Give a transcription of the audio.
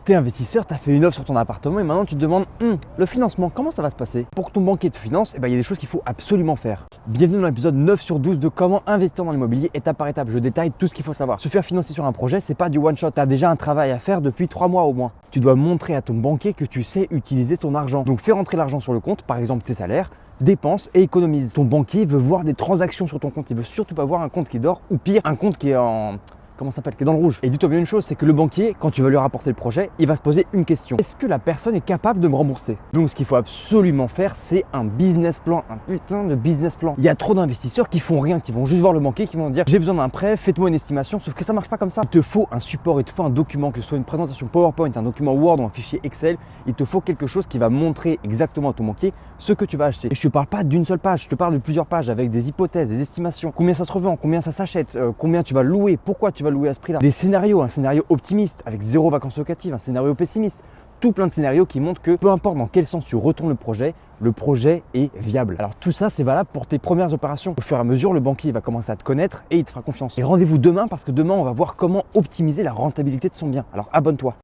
T'es investisseur, t'as fait une offre sur ton appartement et maintenant tu te demandes le financement, comment ça va se passer? Pour que ton banquier te finance, il y a des choses qu'il faut absolument faire. Bienvenue dans l'épisode 9 sur 12 de comment investir dans l'immobilier étape par étape. Je détaille tout ce qu'il faut savoir. Se faire financer sur un projet, c'est pas du one shot. Tu as déjà un travail à faire depuis 3 mois au moins. Tu dois montrer à ton banquier que tu sais utiliser ton argent. Donc fais rentrer l'argent sur le compte, par exemple tes salaires, dépense et économise. Ton banquier veut voir des transactions sur ton compte. Il veut surtout pas voir un compte qui dort ou pire, un compte qui est en... Comment ça s'appelle, qui est dans le rouge. Et dis-toi bien une chose, c'est que le banquier, quand tu vas lui rapporter le projet, il va se poser une question. Est-ce que la personne est capable de me rembourser? Donc ce qu'il faut absolument faire, c'est un business plan, un putain de business plan. Il y a trop d'investisseurs qui font rien, qui vont juste voir le banquier, qui vont dire j'ai besoin d'un prêt, faites-moi une estimation, sauf que ça marche pas comme ça. Il te faut un support, il te faut un document, que ce soit une présentation PowerPoint, un document Word ou un fichier Excel, il te faut quelque chose qui va montrer exactement à ton banquier ce que tu vas acheter. Et je te parle pas d'une seule page, je te parle de plusieurs pages avec des hypothèses, des estimations, combien ça se revend, combien ça s'achète, combien tu vas louer, pourquoi tu vas louer à ce prix-là. Des scénarios, un scénario optimiste avec 0 vacances locatives, un scénario pessimiste, tout plein de scénarios qui montrent que peu importe dans quel sens tu retournes le projet est viable. Alors tout ça, c'est valable pour tes premières opérations. Au fur et à mesure, le banquier va commencer à te connaître et il te fera confiance. Et rendez-vous demain parce que demain, on va voir comment optimiser la rentabilité de son bien. Alors abonne-toi.